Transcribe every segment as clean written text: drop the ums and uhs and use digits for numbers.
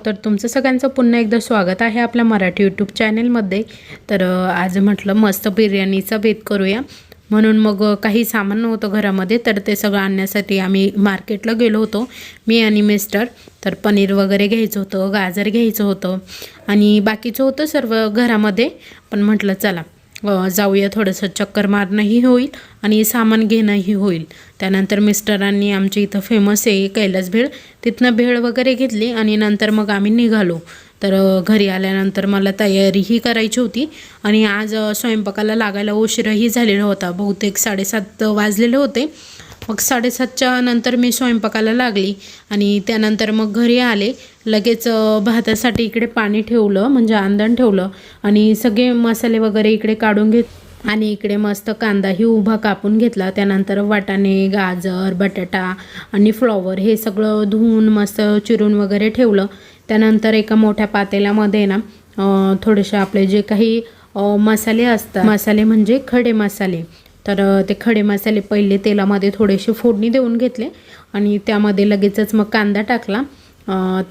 तर तुमचं सगळ्यांचं पुन्हा एकदा स्वागत आहे आपल्या मराठी यूट्यूब चॅनलमध्ये। तर आज म्हटलं मस्त बिर्याणीचा बेत करूया, म्हणून मग काही सामान नव्हतं घरामध्ये, तर ते सगळं आणण्यासाठी आम्ही मार्केटला गेलो होतो, मी आणि मिस्टर। तर पनीर वगैरे घ्यायचं होतं, गाजर घ्यायचं होतं आणि बाकीचं होतं सर्व घरामध्ये, पण म्हटलं चला जाऊया, थोडंसं चक्कर मारणंही होईल आणि सामान घेणंही होईल। त्यानंतर मिस्टरांनी आमच्या इथं फेमस आहे कैलास भेळ, तिथनं भेळ वगैरे घेतली आणि नंतर मग आम्ही निघालो। तर घरी आल्यानंतर मला तयारीही करायची होती आणि आज स्वयंपाकाला लागायला उशीरही झालेला होता, बहुतेक 7:30 वाजलेले होते। मग 7:30च्या नंतर मी स्वयंपाकाला लागली आणि त्यानंतर मग घरी आले, लगेच भातासाठी इकडे पाणी ठेवलं, म्हणजे आंदण ठेवलं आणि सगळे मसाले वगैरे इकडे काढून घेत आणि इकडे मस्त कांदाही उभा कापून घेतला। त्यानंतर वाटाणे, गाजर, बटाटा आणि फ्लॉवर हे सगळं धुवून मस्त चिरून वगैरे ठेवलं। त्यानंतर एका मोठ्या पातेल्यामध्ये ना थोडेसे आपले जे काही मसाले असतात, मसाले म्हणजे खडे मसाले, तर ते खडे मसाले पहिले तेलामध्ये थोडेसे फोडणी देऊन घेतले आणि त्यामध्ये लगेचच मग कांदा टाकला।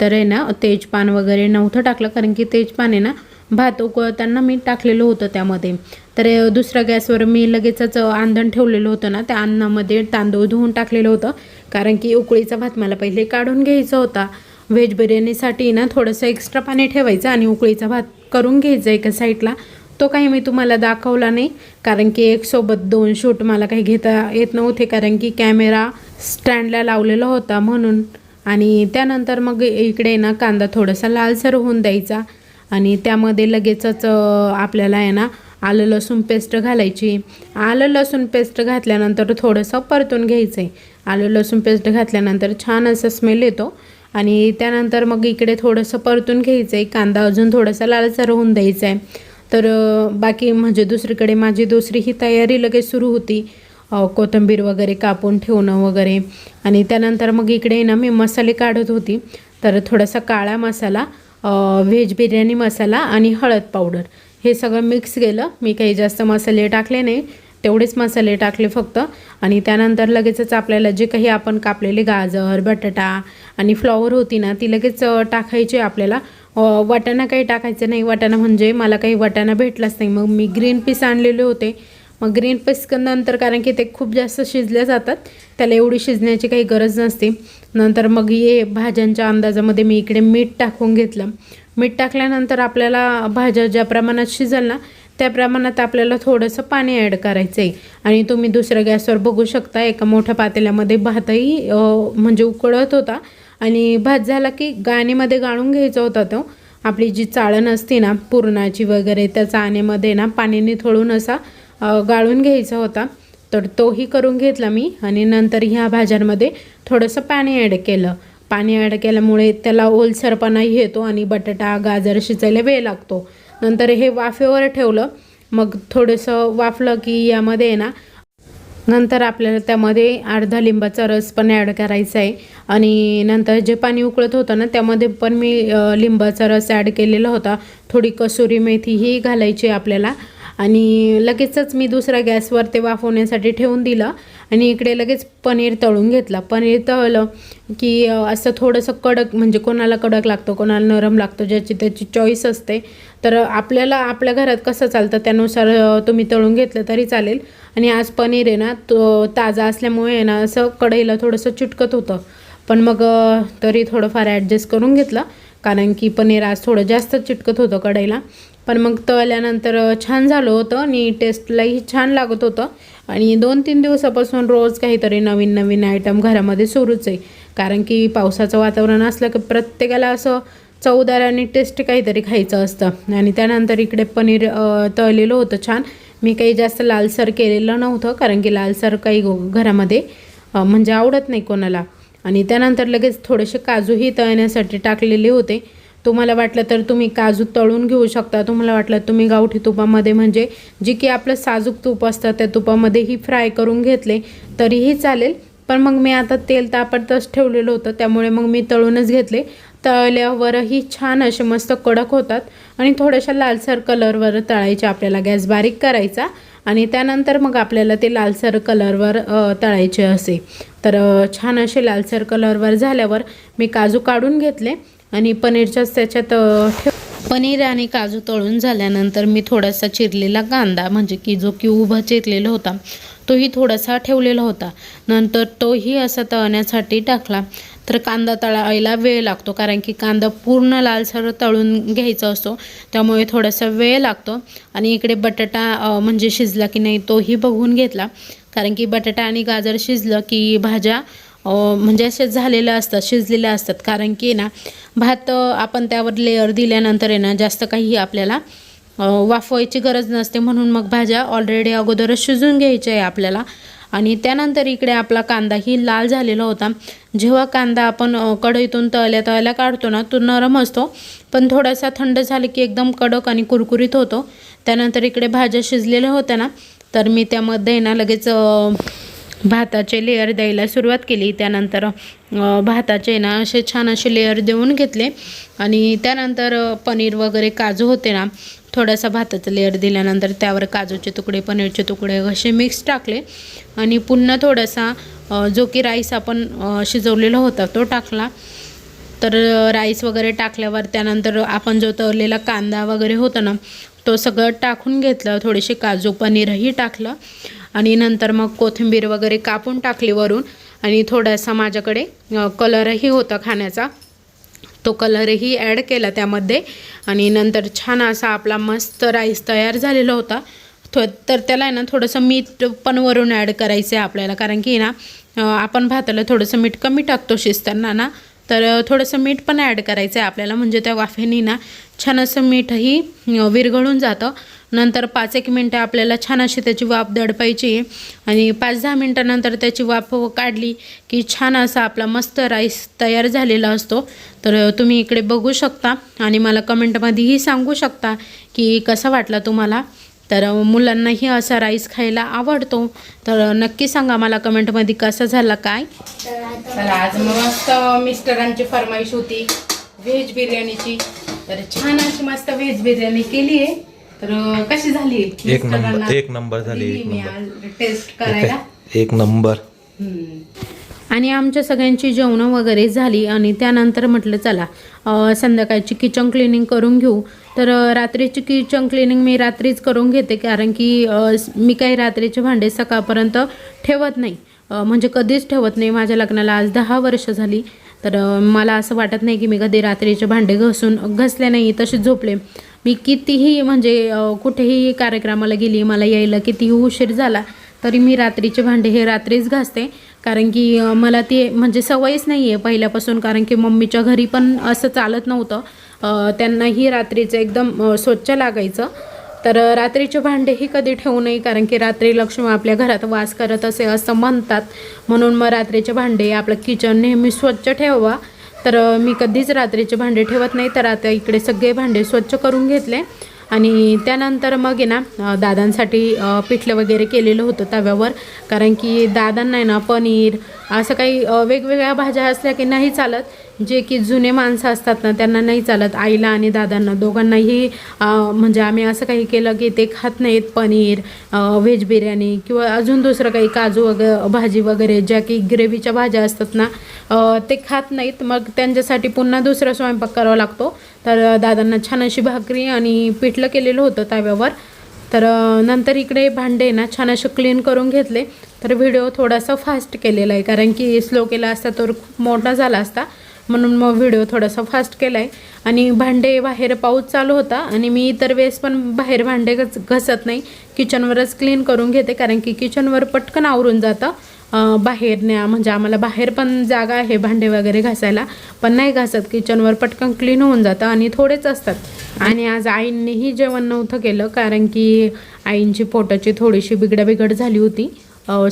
तर आहे ना तेजपान वगैरे नव्हतं टाकलं, कारण की तेजपान आहे ना भात उकळताना मी टाकलेलं होतं त्यामध्ये। तर दुसऱ्या गॅसवर मी लगेचच आंधण ठेवलेलं होतं ना, त्या अन्नामध्ये तांदूळ धुवून टाकलेलं होतं, कारण की उकळीचा भात मला पहिले काढून घ्यायचा होता। व्हेज बिर्याणीसाठी ना थोडंसं एक्स्ट्रा पाणी ठेवायचं आणि उकळीचा भात करून घ्यायचा एका साईडला। तो काही मी तुम्हाला दाखवला नाही, कारण की एक सोबत 2 शूट मला काही घेता येत नव्हते, कारण की कॅमेरा स्टँडला लावलेला होता म्हणून। आणि त्यानंतर मग इकडे ना कांदा थोडासा लालसर होऊन द्यायचा आणि त्यामध्ये लगेचच आपल्याला आहे ना आलं लसूण पेस्ट घालायची। आलं लसूण पेस्ट घातल्यानंतर थोडंसं परतून घ्यायचं आहे। आलं लसूण पेस्ट घातल्यानंतर छान असं स्मेल येतो आणि त्यानंतर मग इकडे थोडंसं परतून घ्यायचं आहे, कांदा अजून थोडासा लालसर होऊन द्यायचा आहे। तर बाकी म्हणजे दुसरीकडे माझी दुसरी ही तयारी लगेच सुरू होती, कोथिंबीर वगैरे कापून ठेवणं वगैरे। आणि त्यानंतर मग इकडे ना मी मसाले काढत होती, तर थोडासा काळा मसाला, व्हेज बिर्याणी मसाला आणि हळद पावडर हे सगळं मिक्स केलं। मी काही जास्त मसाले टाकले नाही, तेवढेच मसाले टाकले फक्त। आणि त्यानंतर लगेचच आपल्याला जे काही आपण कापलेले गाजर, बटाटा आणि फ्लॉवर होती ना ती लगेच टाकायची आपल्याला। वाटाणा काही टाकायचं नाही, वाटाणा म्हणजे मला काही वाटाणा भेटलाच नाही, मग मी ग्रीन पीस आणलेले होते। मग ग्रीन पीस नंतर, कारण की ते खूप जास्त शिजले जातात, त्याला एवढी शिजण्याची काही गरज नसते। नंतर मग हे भाज्यांच्या अंदाजामध्ये मी इकडे मीठ टाकून घेतलं। मीठ टाकल्यानंतर आपल्याला भाज्या ज्या प्रमाणात शिजेल ना त्या प्रमाणात आपल्याला थोडंसं पाणी ॲड करायचं आहे। आणि तुम्ही दुसऱ्या गॅसवर बघू शकता, एका मोठ्या पातेल्यामध्ये भातही म्हणजे उकळत होता आणि भात झाला की गाळणीमध्ये गाळून घ्यायचा होता तो। आपली जी चाळण असते ना पुरणाची वगैरे, त्या चाळणीमध्ये ना पाण्याने थोडून असा गाळून घ्यायचा होता, तर तोही करून घेतला मी। आणि नंतर ह्या भाज्यांमध्ये थोडंसं पाणी ॲड केलं। पाणी ॲड केल्यामुळे त्याला ओलसरपणाही येतो आणि बटाटा गाजर शिजायला वेळ लागतो। नंतर हे वाफेवर ठेवलं, मग थोडंसं वाफलं की यामध्ये ना नंतर आपल्याला त्यामध्ये अर्धा लिंबाचा रस पण ॲड करायचा आहे। आणि नंतर जे पाणी उकळत होतं ना त्यामध्ये पण मी लिंबाचा रस ॲड केलेला होता, थोडी कसुरी मेथीही घालायची आपल्याला। आणि लगेचच मी दुसऱ्या गॅसवर ते वाफवण्यासाठी ठेवून दिलं आणि इकडे लगेच पनीर तळून घेतला। पनीर तळलं की असं थोडंसं कडक, म्हणजे कोणाला कडक लागतं, कोणाला नरम लागतं, ज्याची त्याची चॉईस असते। तर आपल्याला आपल्या घरात कसं चालतं त्यानुसार तुम्ही तळून घेतलं तरी चालेल। आणि आज पनीर आहे ना तो ताजा असल्यामुळे आहे ना असं कढईला थोडंसं चिटकत होतं, पण मग तरी थोडंफार ॲडजस्ट करून घेतलं, कारण की पनीर आज थोडं जास्त चिटकत होतं कढईला। पण मग तळल्यानंतर छान झालं होतं आणि टेस्टलाही छान लागत होतं। आणि 2-3 दिवसापासून रोज काहीतरी नवीन नवीन आयटम घरामध्ये सुरूच आहे, कारण की पावसाचं वातावरण असलं की प्रत्येकाला असं चवदार आणि टेस्टी काहीतरी खायचं असतं। आणि त्यानंतर इकडे पनीर तळलेलं होतं छान, मी काही जास्त लालसर केलेलं नव्हतं, कारण की लालसर काही घरामध्ये म्हणजे आवडत नाही कोणाला। आणि त्यानंतर लगेच थोडेसे काजूही तळण्यासाठी टाकलेले होते। तुम्हाला वाटलं तर तुम्ही काजू तळून घेऊ शकता, तुम्हाला वाटलं तुम्ही गावठी तुपामध्ये, म्हणजे जे की आपलं साजूक तूप असतं त्या तुपामध्येही फ्राय करून घेतले तरीही चालेल। पण मग मी आता तेल तापतच ठेवलेलं होतं, त्यामुळे मग मी तळूनच घेतले। तळल्यावरही छान असे मस्त कडक होतात आणि थोड्याशा लालसर कलरवर तळायचे, आपल्याला गॅस बारीक करायचा आणि त्यानंतर मग आपल्याला ते लालसर कलरवर तळायचे असे। तर छान असे लालसर कलरवर झाल्यावर मी काजू काढून घेतले आणि पनीरच्याच त्याच्यात पनीर आणि काजू तळून झाल्यानंतर मी थोडासा चिरलेला कांदा म्हणजे की जो की उभा चिरलेला होता तोही थोडासा ठेवलेला होता, नंतर तोही असा तळण्यासाठी टाकला. तर कांदा तळायला वेळ लागतो कारण की कांदा पूर्ण लालसर तळून घ्यायचा असतो, त्यामुळे थोडासा वेळ लागतो. आणि इकडे बटाटा म्हणजे शिजला की नाही तोही बघून घेतला, कारण की बटाटा आणि गाजर शिजलं की भाज्या म्हणजे असे झालेल्या असतात, शिजलेल्या असतात. कारण की ना भात आपण त्यावर लेअर दिल्यानंतर आहे ना जास्त काही आपल्याला वाफवायची गरज नसते, म्हणून मग भाज्या ऑलरेडी अगोदरच शिजून घ्यायच्या आहे आपल्याला. आणि त्यानंतर इकडे आपला कांदाही लाल झालेला होता. जेव्हा कांदा आपण कढईतून तळल्या काढतो ना तो नरम असतो, पण थोडासा थंड झाले की एकदम कडक आणि कुरकुरीत होतो. त्यानंतर इकडे भाज्या शिजलेल्या होत्या ना, तर मी त्यामध्ये ना लगेच भाताचे लेअर द्यायला सुरुवात केली. त्यानंतर भाताचे ना असे छान असे लेअर देऊन घेतले. आणि त्यानंतर पनीर वगैरे काजू होते ना, थोडासा भाताचा लेअर दिल्यानंतर त्यावर काजूचे तुकडे पनीरचे तुकडे असे मिक्स टाकले. आणि पुन्हा थोडासा जो की राईस आपण शिजवलेला होता तो टाकला. तर राईस वगैरे टाकल्यावर त्यानंतर आपण जो तळलेला कांदा वगैरे होता ना तो सगळं टाकून घेतलं. थोडेसे काजू पनीरही टाकलं आणि नंतर मग कोथिंबीर वगैरे कापून टाकली वरून. आणि थोडासा माझ्याकडे कलरही होता खाण्याचा, तो कलरही ॲड केला त्यामध्ये. आणि नंतर छान असा आपला मस्त राईस तयार झालेला होता. तर त्याला आहे ना थोडंसं मीठ पण वरून ॲड करायचं आहे आपल्याला, कारण की ना आपण भाताला थोडंसं मीठ कमी टाकतो शिजताना ना, तर थोडंसं मीठ पण ॲड करायचं आहे आपल्याला, म्हणजे त्या वाफेने ना छान असं मीठही विरघळून जातं. नंतर 5-1 मिनटं आपल्याला छान अशी त्याची वाफ दडपायची आहे. आणि 5-10 मिनटानंतर त्याची वाफ काढली की छान असा आपला मस्त राईस तयार झालेला असतो. तर तुम्ही इकडे बघू शकता आणि मला कमेंटमध्येही सांगू शकता की कसा वाटला तुम्हाला. तर मुलांनाही असा राईस खायला आवडतो, तर नक्की सांगा मला कमेंटमध्ये कसा झाला काय. तर आज मस्त मिस्टरांची फरमाईश होती व्हेज बिर्याणीची, तर छान अशी मस्त व्हेज बिर्याणी केली आहे. तर कशी झाली? एक नंबर झाली. टेस्ट करायला एक नंबर. आणि आमच्या सगळ्यांची जेवणं वगैरे झाली आणि त्यानंतर म्हटलं चला संध्याकाळची किचन क्लिनिंग करून घेऊ. तर रात्रीची किचन क्लिनिंग मी रात्रीच करून घेते, कारण की मी काही रात्रीचे भांडे सकाळपर्यंत ठेवत नाही, म्हणजे कधीच ठेवत नाही. माझ्या लग्नाला आज 10 वर्ष झाली, तर मला असं वाटत नाही की मी कधी रात्रीचे भांडे घसले नाही, तसेच झोपले. मी कितीही म्हणजे कुठेही कार्यक्रमाला गेली, मला यायला कितीही उशीर झाला तरी मी रात्रीचे भांडे हे रात्रीच घासते, कारण की मला ते म्हणजे सवयच नाही आहे पहिल्यापासून. कारण की मम्मीच्या घरी पण असं चालत नव्हतं, त्यांनाही रात्रीचं एकदम स्वच्छ लागायचं. तर रात्रीचे भांडेही कधी ठेवू नये, कारण की रात्री लक्ष्मी आपल्या घरात वास करत असे असं म्हणतात, म्हणून मग रात्रीचे भांडे आपलं किचन नेहमी स्वच्छ ठेवा. तर मी कधीच रात्रीचे भांडे ठेवत नाही. तर आता इकडे सगळे भांडे स्वच्छ करून घेतले. आणि त्यानंतर मग आहे ना दादांसाठी पिठलं वगैरे केलेलं होतं तव्यावर, कारण की दादांना आहे ना पनीर असं काही वेगवेगळ्या भाज्या असल्या की नाही चालत. जे की जुने माणसं असतात ना त्यांना नाही चालत, आईला आणि दादांना दोघांनाही. म्हणजे आम्ही असं काही केलं की ते खात नाहीत पनीर, व्हेज बिर्याणी किंवा अजून दुसरं काही काजू वगैरे भाजी वगैरे ज्या की ग्रेव्हीच्या भाज्या असतात ना ते खात नाहीत. मग त्यांच्यासाठी पुन्हा दुसरा स्वयंपाक करावा लागतो. तर दादांना छान अशी भाकरी आणि पिठलं केलेलं होतं तव्यावर. तर नंतर इकडे भांडे ना छान असे क्लीन करून घेतले. तर व्हिडिओ थोडासा फास्ट केलेला आहे, कारण की स्लो केला असता तर खूप मोठा झाला असता, म्हणून मग व्हिडिओ थोडासा फास्ट केला आहे. आणि भांडे बाहेर पाऊस चालू होता आणि मी इतर वेळेस पण बाहेर भांडे घसत नाही, किचनवरच क्लीन करून घेते, कारण की किचनवर पटकन आवरून जातं. बाहेर न्या म्हणजे आम्हाला बाहेर पण जागा आहे भांडे वगैरे घासायला, पण नाही घासत, किचनवर पटकन क्लीन होऊन जातं आणि थोडेच असतात. आणि आज आईंनीही जेवण नव्हतं केलं, कारण की आईंची पोटाची थोडीशी बिघड झाली होती,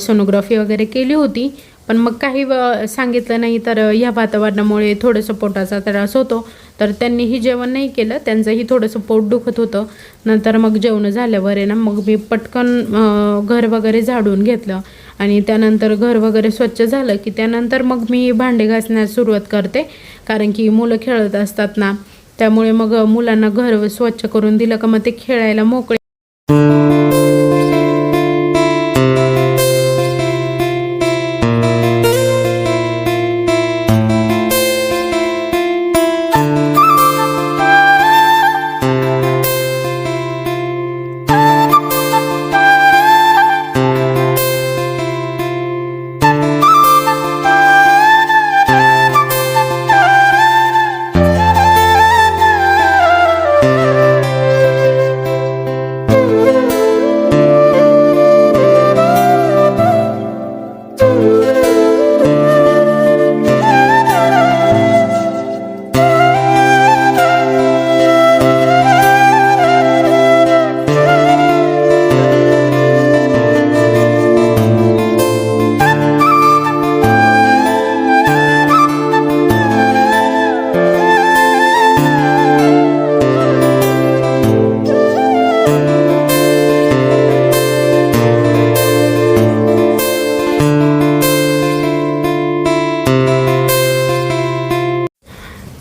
सोनोग्राफी वगैरे केली होती, पण मग काही सांगितलं नाही. तर ह्या वातावरणामुळे थोडंसं पोटाचा त्रास होतो, तर त्यांनीही जेवण नाही केलं, त्यांचंही थोडंसं पोट दुखत होतं. नंतर मग जेवण झाल्यावर आहे ना मग मी पटकन घर वगैरे झाडून घेतलं आणि त्यानंतर घर वगैरे स्वच्छ झालं की त्यानंतर मग मी भांडे घासण्यास सुरुवात करते, कारण की मुलं खेळत असतात ना, त्यामुळे मग मुलांना घर स्वच्छ करून दिलं का मग ते खेळायला मोकळे.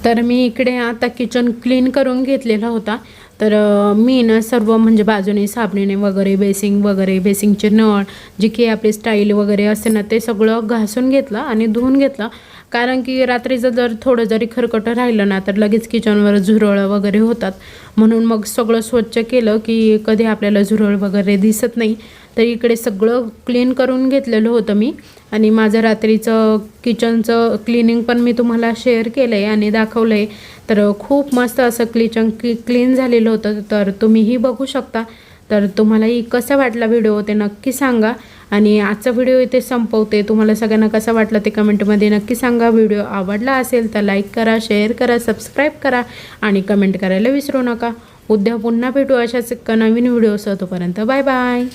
तर मी इकडे आता किचन क्लीन करून घेतलेला होता. तर मी ना सर्व म्हणजे बाजूने साबणीने वगैरे बेसिंगचे नळ जी की आपली स्टाईल वगैरे असते ना ते सगळं घासून घेतलं आणि धुवून घेतलं. कारण की रात्रीचं जर थोडं जरी खरकटं राहिलं ना तर लगेच किचनवर झुरळ वगैरे होतात. म्हणून मग सगळं स्वच्छ केलं की कधी आपल्याला झुरळ वगैरे दिसत नाही. तर इकडे सगळं क्लीन करून घेतलेलं होतं मी आणि माझं रात्रीचं किचनचं क्लिनिंग पण मी तुम्हाला शेअर केलं आहे आणि दाखवलं आहे. तर खूप मस्त असं किचन क्लीन झालेलं होतं. तर तुम्हीही बघू शकता. तर तुम्हालाही कसा वाटला व्हिडिओ ते नक्की सांगा. आणि आजचा व्हिडिओ इथे संपवते. तुम्हाला सगळ्यांना कसा वाटला ते कमेंटमध्ये नक्की सांगा. व्हिडिओ आवडला असेल तर लाईक करा, शेअर करा, सबस्क्राईब करा आणि कमेंट करायला विसरू नका. उद्या पुन्हा भेटू अशाच एका नवीन व्हिडिओसह. तोपर्यंत बाय बाय.